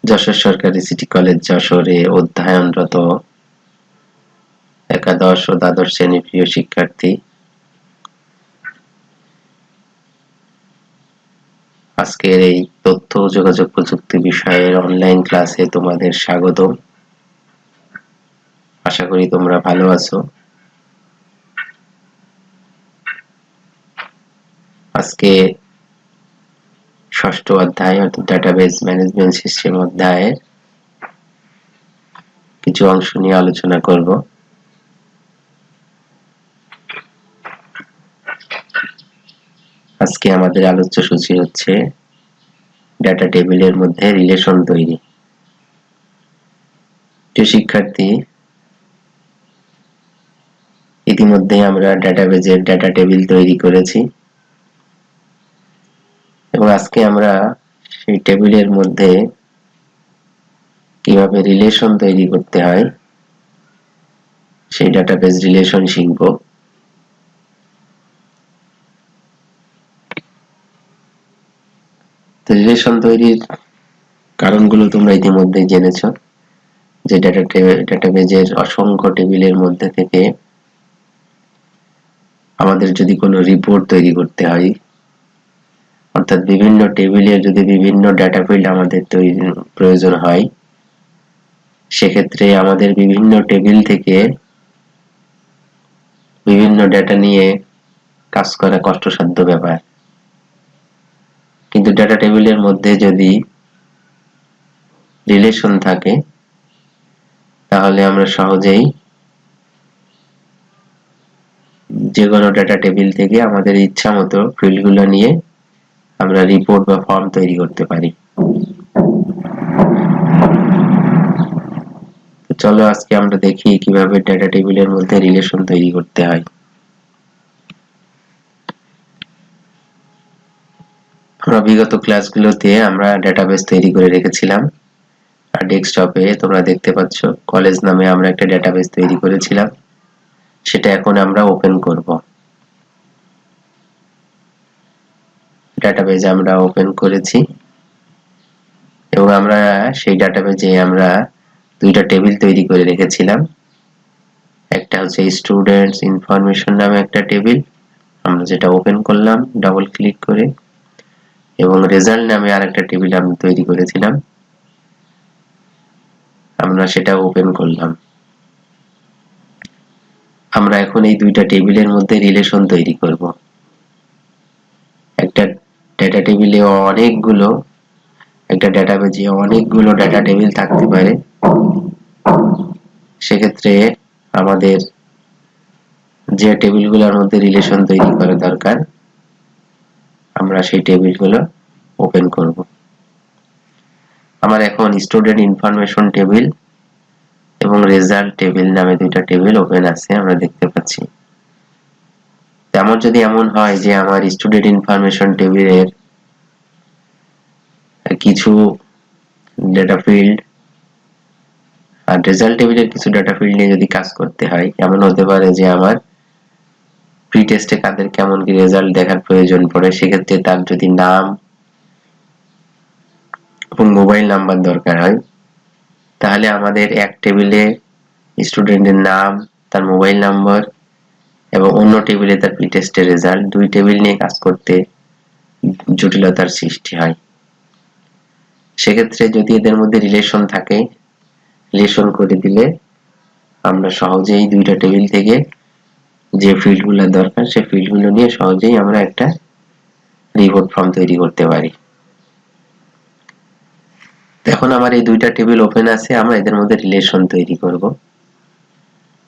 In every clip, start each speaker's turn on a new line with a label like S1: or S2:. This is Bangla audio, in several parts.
S1: যশোর সরকারি সিটি কলেজ যশোরে অধ্যয়নরত একাদশ ও দ্বাদশ শ্রেণীর প্রিয় শিক্ষার্থী, আজকের এই তথ্য ও যোগাযোগ প্রযুক্তি বিষয়ের অনলাইন ক্লাসে তোমাদের স্বাগতম। আশা করি তোমরা ভালো আছো। আজকে ষষ্ঠ অধ্যায় অর্থাৎ ডাটাবেজ ম্যানেজমেন্ট সিস্টেম অধ্যায়ের কিছু অংশ নিয়ে আলোচনা করব। আজকে আমাদের আলোচ্য সূচি হচ্ছে ডাটা টেবিলের মধ্যে রিলেশন তৈরি। প্রিয় শিক্ষার্থী, ইতিমধ্যে আমরা ডাটাবেজের ডাটা টেবিল তৈরি করেছি এবং আজকে আমরা সেই টেবিলের মধ্যে কিভাবে রিলেশন তৈরি করতে হয় সেই ডাটাবেজ রিলেশন শিখব। রিলেশন তৈরির কারণগুলো তোমরা ইতিমধ্যে জেনেছো, যে ডাটাবেজের অসংখ্য টেবিলের মধ্যে থেকে আমাদের যদি কোনো রিপোর্ট তৈরি করতে হয়, অর্থাৎ বিভিন্ন টেবিলের যদি বিভিন্ন ডাটা ফিল্ড আমাদের তৈরির প্রয়োজন হয়, সেক্ষেত্রে আমাদের বিভিন্ন টেবিল থেকে বিভিন্ন ডাটা নিয়ে কাজ করা কষ্টসাধ্য ব্যাপার। কিন্তু ডাটা টেবিলের মধ্যে যদি রিলেশন থাকে তাহলে আমরা সহজেই যে কোনো ডাটা টেবিল থেকে আমাদের ইচ্ছা মতো ফিল্ডগুলো নিয়ে আমরা রিপোর্ট বা ফর্ম তৈরি করতে পারি। চলো আজকে আমরা দেখি কিভাবে ডাটা টেবিলের মধ্যে রিলেশন তৈরি করতে হয়। আমরা বিগত ক্লাসগুলোতে আমরা ডাটাবেস তৈরি করে রেখেছিলাম, আর ডেস্কটপে তোমরা দেখতে পাচ্ছ কলেজ নামে আমরা একটা ডাটাবেস তৈরি করেছিলাম, সেটা এখন আমরা ওপেন করব। ডাটাবেজ আমরা ওপেন করেছি এবং আমরা সেই ডাটাবেজে আমরা দুইটা টেবিল তৈরি করে রেখেছিলাম। একটা হচ্ছে স্টুডেন্টস ইনফরমেশন নামে একটা টেবিল, আমরা যেটা ওপেন করলাম ডাবল ক্লিক করে, এবং রেজাল্ট নামে আরেকটা টেবিল আমি তৈরি করেছিলাম, আমরা সেটা ওপেন করলাম। আমরা এখন এই দুইটা টেবিলের মধ্যে রিলেশন তৈরি করব। একটা ডাটা টেবিলে একটা ডাটাবেজে অনেকগুলো ডাটা টেবিল থাকতে পারে। সেক্ষেত্রে আমাদের যে টেবিলগুলোর মধ্যে রিলেশন তৈরি করা দরকার, আমরা সেই টেবিলগুলো ওপেন করব। আমার এখন স্টুডেন্ট ইনফরমেশন টেবিল এবং রেজাল্ট টেবিল নামে দুইটা টেবিল ওপেন আছে, আমরা দেখতে পাচ্ছি। তেমন যদি এমন হয় যে আমার স্টুডেন্ট ইনফরমেশন টেবিলের কিছু ডাটা ফিল্ড আর রেজাল্ট টেবিলের কিছু ডাটা ফিল্ড নিয়ে যদি কাজ করতে হয়, এমন হতে পারে যে আমার প্রি টেস্টে কাদের কেমন কি রেজাল্ট দেখার প্রয়োজন পড়ে, সেক্ষেত্রে তার যদি নাম এবং মোবাইল নাম্বার দরকার হয়, তাহলে আমাদের এক টেবিলে স্টুডেন্টের নাম, তার মোবাইল নাম্বার এবং অন্য টেবিলে তার প্রি টেস্টের রেজাল্ট, দুই টেবিল নিয়ে কাজ করতে জটিলতার সৃষ্টি হয়। সেক্ষেত্রে যদি এদের মধ্যে রিলেশন থাকে, রিলেশন করে দিলে আমরা সহজেই দুইটা টেবিল থেকে যে ফিল্ডগুলো দরকার সেই ফিল্ডগুলো নিয়ে সহজেই আমরা একটা রিপোর্ট ফর্ম তৈরি করতে পারি। এখন আমার এই দুইটা টেবিল ওপেন আছে, আমরা এদের মধ্যে রিলেশন তৈরি করব।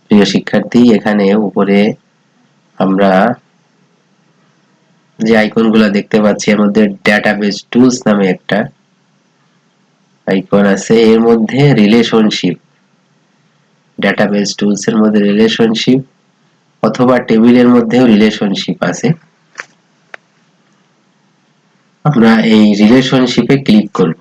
S1: প্রিয় শিক্ষার্থী, এখানে উপরে আমরা যে আইকনগুলো দেখতে পাচ্ছি এর মধ্যে ডাটাবেজ টুলস নামে একটা আইকন আছে, এর মধ্যে রিলেশনশিপ, ডাটাবেজ টুলস এর মধ্যে রিলেশনশিপ অথবা টেবিলের মধ্যেও রিলেশনশিপ আছে। আমরা এই রিলেশনশিপে ক্লিক করব।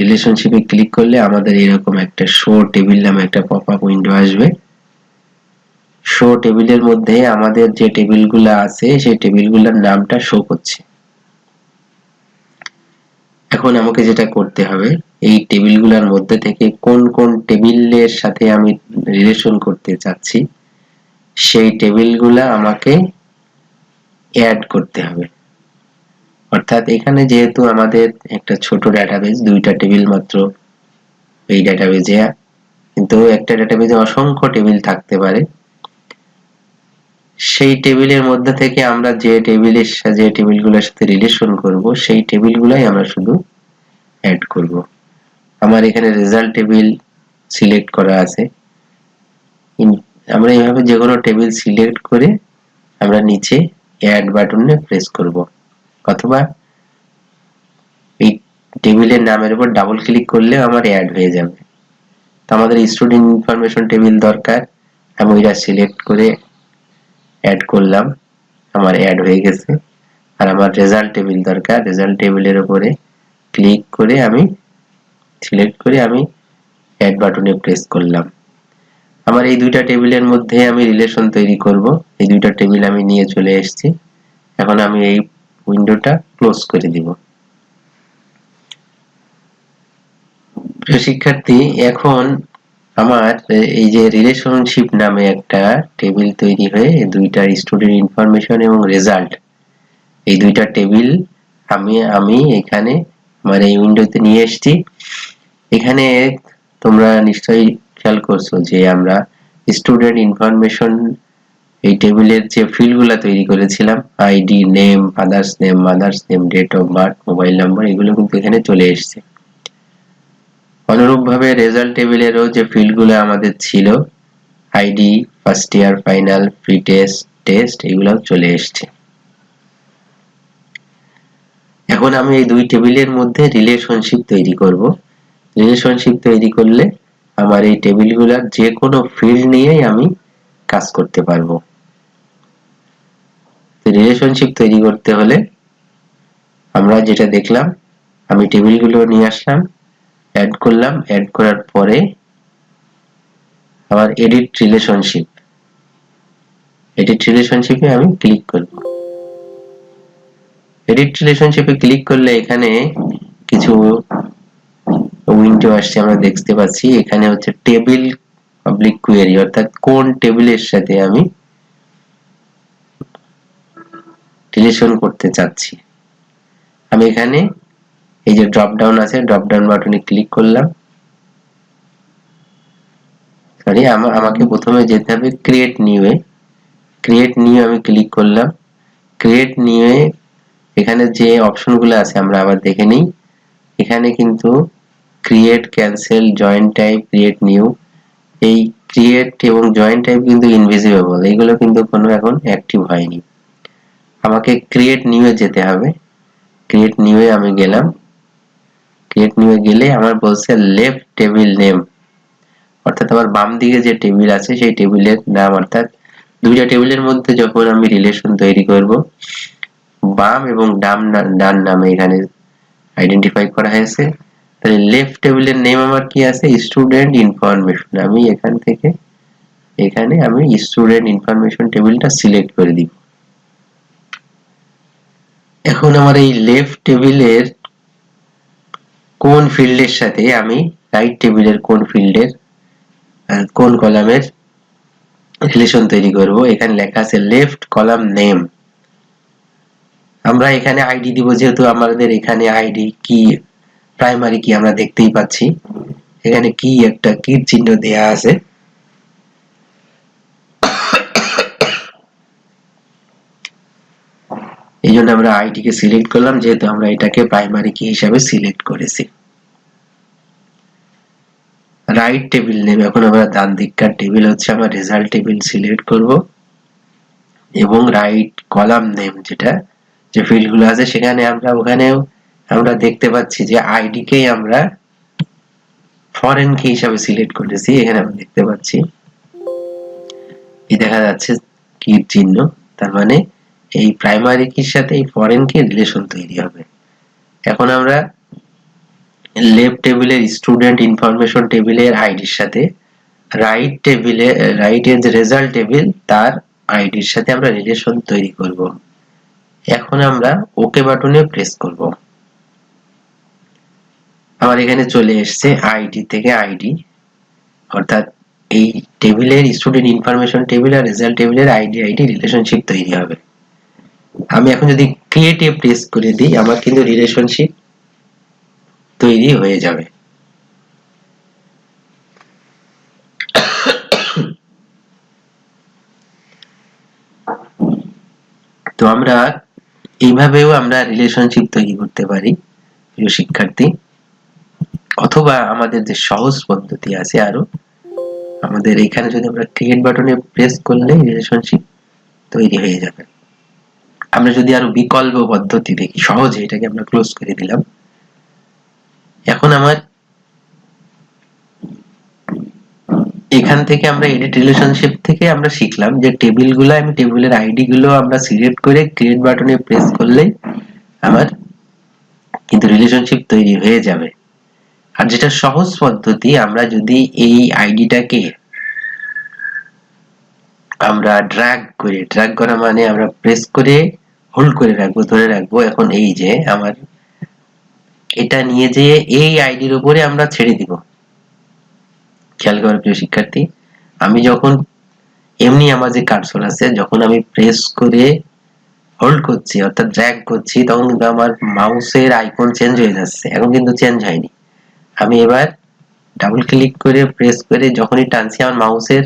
S1: রিলেশনশিপে ক্লিক করলে আমাদের এরকম একটা শো টেবিল নামে একটা পপআপ উইন্ডো আসবে। শো টেবিলের মধ্যে আমাদের যে টেবিলগুলো আছে সেই টেবিলগুলোর নামটা শো করছে। এখন আমাকে যেটা করতে হবে, এই টেবিলগুলোর মধ্যে থেকে কোন কোন টেবিলের সাথে আমি রিলেশন করতে চাচ্ছি সেই টেবিলগুলো আমাকে অ্যাড করতে হবে। অর্থাৎ এখানে যেহেতু আমাদের একটা ছোট ডাটাবেজ, দুইটা টেবিল মাত্র এই ডাটাবেজে, কিন্তু একটা ডাটাবেজে অসংখ্য টেবিল থাকতে পারে। সেই টেবিলের মধ্যে থেকে আমরা যে টেবিলগুলোর সাথে রিলেশন করব সেই টেবিলগুলাই আমরা শুধু অ্যাড করব। আমার এখানে রেজাল্ট টেবিল সিলেক্ট করা আছে। আমরা এইভাবে যে কোনো টেবিল সিলেক্ট করে আমরা নিচে অ্যাড বাটনে প্রেস করব, অথবা এই টেবিলের নামের উপর ডাবল ক্লিক করলে আমার অ্যাড হয়ে যাবে। তো আমাদের স্টুডেন্ট ইনফরমেশন টেবিল দরকার, আমি ওইটা সিলেক্ট করে অ্যাড করলাম, আমার অ্যাড হয়ে গেছে। আর আমার রেজাল্ট টেবিল দরকার, রেজাল্ট টেবিলের উপরে ক্লিক করে আমি সিলেক্ট করে আমি অ্যাড বাটনে প্রেস করলাম। আমার এই দুইটা টেবিলের মধ্যে আমি রিলেশন তৈরি করব। এই দুইটা টেবিল আমি নিয়ে চলে এসেছি। এখন আমি এই উইন্ডোটা ক্লোজ করে দিব। শিক্ষার্থী, এখন আমার এই যে রিলেশনশিপ নামে একটা টেবিল তৈরি হয়ে দুইটা স্টুডেন্ট ইনফরমেশন এবং রেজাল্ট, এই দুইটা টেবিল আমি এখানে আমার এই উইন্ডোতে নিয়ে এসেছি। এখানে তোমরা নিশ্চয়ই খেয়াল করছো যে আমরা স্টুডেন্ট ইনফরমেশন এই টেবিলের যে ফিল্ডগুলো তৈরি করেছিলাম, ID, name, father's name, mother's name, date of birth, mobile number, এগুলো কিন্তু এখানে চলে এসেছে। অনুরূপভাবে রেজাল্ট টেবিলেরও যে ফিল্ডগুলো আমাদের ছিল, ID, first year, final, pre test, test, এগুলো চলে এসেছে। এখন আমি এই দুই টেবিলের মধ্যে রিলেশনশিপ তৈরি করব। রিলেশনশিপ তৈরি করলে আমার এই টেবিলগুলোর যে কোনো ফিল্ড নিয়েই আমি কাজ করতে পারবো। রিলেশনশিপ তৈরি করতে হলে আমরা যেটা দেখলাম, আমি টেবিলগুলো নিয়ে আসলাম, অ্যাড করলাম, অ্যাড করার পরে আবার এডিট রিলেশনশিপে আমি ক্লিক করব। এডিট রিলেশনশিপে ক্লিক করলে এখানে কিছু উইন্ডো আসছে, আমরা দেখতে পাচ্ছি। এখানে হচ্ছে টেবিল পাবলিক কোয়েরি, অর্থাৎ কোন টেবিলের সাথে আমি রিলেশন করতে চাচ্ছি। আমি এখানে এই যে ড্রপ ডাউন আছে, ড্রপ ডাউন বাটনে ক্লিক করলাম। সরি, আমাকে প্রথমে যেতে হবে ক্রিয়েট নিউ-এ। ক্রিয়েট নিউ আমি ক্লিক করলাম। ক্রিয়েট নিউ-এ এখানে যে অপশনগুলো আছে আমরা আবার দেখে নিই। এখানে কিন্তু create, cancel, join type, create new, এই ক্রিয়েট এবং জয়েন টাইপ কিন্তু ইনভিজিবল, এইগুলো কিন্তু কোনো এখন অ্যাক্টিভ হয়নি। আমাকে ক্রিয়েট নিউ-এ যেতে হবে। ক্রিয়েট নিউ-এ আমি গেলাম। ক্রিয়েট নিউ-এ গেলে আমার বলছে লেফট টেবিল নেম, অর্থাৎ আমার বাম দিকে যে টেবিল আছে সেই টেবিলের নাম, অর্থাৎ দুইটা টেবিলের মধ্যে যখন আমি রিলেশন তৈরি করব, বাম এবং ডান নামে এখানে আইডেন্টিফাই করা হয়েছে। তাহলে লেফট টেবিলের নেম আমার কি আছে, স্টুডেন্ট ইনফরমেশন। আমি এখান থেকে এখানে আমি স্টুডেন্ট ইনফরমেশন টেবিলটা সিলেক্ট করে দিব। এখন আমার এই লেফট টেবিলের কোন ফিল্ডের সাথে আমি রাইট টেবিলের কোন ফিল্ডের কোন কলামের রিলেশন তৈরি করব, এখানে লেখা আছে লেফট কলাম নেম। আমরা এখানে আইডি দিব, যেহেতু আমাদের এখানে আইডি কি, প্রাইমারি কি আমরা দেখতেই পাচ্ছি। এখানে কি একটা কি চিহ্ন দেয়া আছে। এই জন্য আমরা আইডি কে সিলেক্ট করলাম, যেহেতু আমরা এটাকে প্রাইমারি কি হিসাবে সিলেক্ট করেছি। রাইট টেবিল নেম, এখন আমরা ডান দিককার টেবিল হচ্ছে আমার রেজাল্ট টেবিল সিলেক্ট করব, এবং রাইট কলাম নেম যেটা যে ফিল্ডগুলো আছে সেখানে ওখানেও আমরা দেখতে পাচ্ছি যে আইডি কেই আমরা ফরেন কি হিসাবে সিলেক্ট করেছি। এখানে আমরা দেখতে পাচ্ছি এই দেখা যাচ্ছে কি চিহ্ন, তার মানে এই প্রাইমারি কির সাথে এই ফরেন কি রিলেশন তৈরি হবে। এখন আমরা লেফট টেবিলের স্টুডেন্ট ইনফরমেশন টেবিলের আইডির সাথে রাইটের যে রেজাল্ট টেবিল তার আইডির সাথে আমরা রিলেশন তৈরি করব। এখন আমরা ওকে বাটনে প্রেস করব। আমার এখানে চলে এসেছে আইডি থেকে আইডি, অর্থাৎ এই টেবিলের স্টুডেন্ট ইনফরমেশন টেবিল আর রেজাল্ট টেবিলের আইডি আইডি রিলেশনশিপ তৈরি হবে। আমি এখন যদি ক্রিয়েট এ প্রেস করে দিই, আমার কিন্তু রিলেশনশিপ তৈরি হয়ে যাবে। তো আমরা এইভাবেও আমরা রিলেশনশিপ তৈরি করতে পারি প্রিয় শিক্ষার্থী, অথবা আমাদের যে সহজ পদ্ধতি আছে আরো, আমাদের এখানে যদি আমরা ক্রিয়েট বাটনে প্রেস করলে রিলেশনশিপ তৈরি হয়ে যাবে। আমরা যদি আরো বিকল্প পদ্ধতি দেখি, সহজে এটাকে আমরা ক্লোজ করে দিলাম। এখন আমার এখান থেকে আমরা এডিট রিলেশনশিপ থেকে আমরা শিখলাম যে টেবিলগুলো, আমি টেবিলের আইডি গুলো আমরা সিলেক্ট করে ক্রিয়েট বাটনে প্রেস করলেই আমার কিন্তু রিলেশনশিপ তৈরি হয়ে যাবে। আর যেটা সহজ পদ্ধতি, আমরা যদি এই আইডিটাকে আমরা ড্র্যাগ করা মানে আমরা প্রেস করে হোল্ড করে রাখবো, ধরে রাখবো। এখন এই যে আমার এটা নিয়ে যে এই আইডির উপরে আমরা ছেড়ে দিব। খেয়াল করো প্রিয় শিক্ষার্থী, আমি যখন এমনি আমার যে কার্সর আছে, যখন আমি প্রেস করে হোল্ড করছি অর্থাৎ ড্র্যাগ করছি, তখন কিন্তু আমার মাউসের আইকন চেঞ্জ হয়ে যাচ্ছে। এখন কিন্তু চেঞ্জ হয়নি। আমি এবার ডাবল ক্লিক করে প্রেস করে যখনই টানছি, আমার মাউসের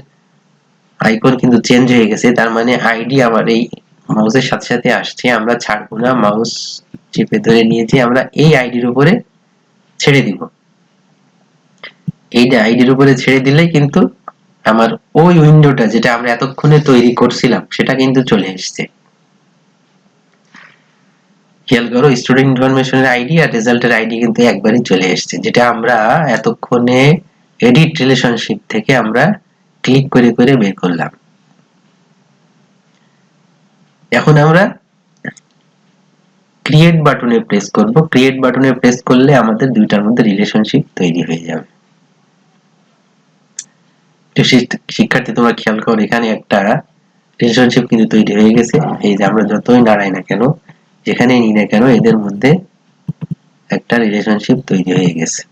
S1: আইকন কিন্তু চেঞ্জ হয়ে গেছে। তার মানে আইডি আমার এই মাউসের সাথে সাথে আসছে। আমরা ছাড়বো না, মাউস চেপে ধরে নিয়েছি, আমরা এই আইডির উপরে ছেড়ে দিব। এই আইডির উপরে ছেড়ে দিলে কিন্তু আমার ওই উইন্ডোটা যেটা আমরা এতক্ষণে তৈরি করছিলাম সেটা কিন্তু চলে এসেছে। খেয়াল করো, স্টুডেন্ট ইনফরমেশনের আইডি আর রেজাল্টের আইডি কিন্তু একবারই চলে এসেছে, যেটা আমরা এতক্ষণে এডিট রিলেশনশিপ থেকে আমরা ক্লিক করে করে বের করলাম। এখন আমরা ক্রিয়েট বাটনে প্রেস করব। ক্রিয়েট বাটনে প্রেস করলে আমাদের দুইটার মধ্যে রিলেশনশিপ তৈরি হয়ে যাবে। তো শিক্ষার্থী তোমরা খেয়াল করো, এখানে একটা রিলেশনশিপ কিন্তু তৈরি হয়ে গেছে। এই যে আমরা যতই নাড়াই না কেন, যেখানেই নিই না কেন, এদের মধ্যে একটা রিলেশনশিপ তৈরি হয়ে গেছে।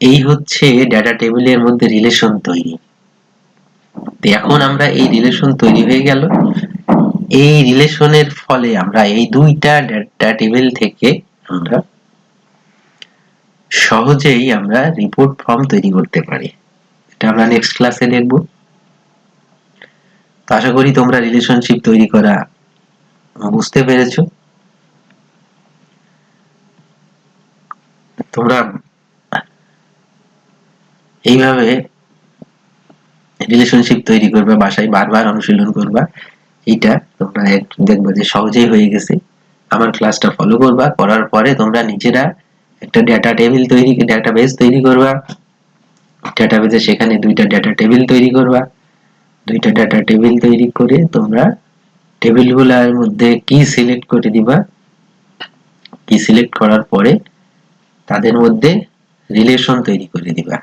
S1: এই হচ্ছে ডেটা টেবিলের মধ্যে রিলেশন তৈরি। এখন আমরা এই রিলেশন তৈরি হয়ে গেল, এই রিলেশনের ফলে আমরা এই দুইটা ডেটা টেবিল থেকে আমরা সহজেই আমরা রিপোর্ট ফর্ম তৈরি করতে পারি। এটা আমরা নেক্সট ক্লাসে দেখব। তো আশা করি তোমরা রিলেশনশিপ তৈরি করা বুঝতে পেরেছো। তোমরা এইভাবে রিলেশনশিপ তৈরি করবা, বাসায় বারবার অনুশীলন করবা। এটা তোমরা দেখবা যে সহজেই হয়ে গেছে। আমার ক্লাসটা ফলো করবা, করার পরে তোমরা নিজেরা একটা ডেটা টেবিল তৈরি, ডেটাবেস তৈরি করবা। ডেটাবেসে সেখানে দুইটা ডেটা টেবিল তৈরি করবা। দুইটা ডেটা টেবিল তৈরি করে তোমরা টেবিলগুলোর মধ্যে কি সিলেক্ট করে দিবা। কি সিলেক্ট করার পরে তাদের মধ্যে রিলেশন তৈরি করে দিবা।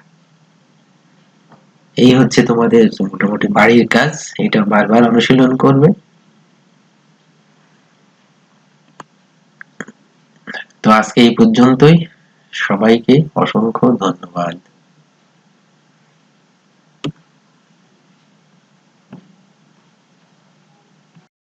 S1: এই হচ্ছে তোমাদের মোটামুটি বাড়ির কাজ। এটা বারবার অনুশীলন করবে। তো আজকে এই পর্যন্তই। সবাইকে অসংখ্য ধন্যবাদ।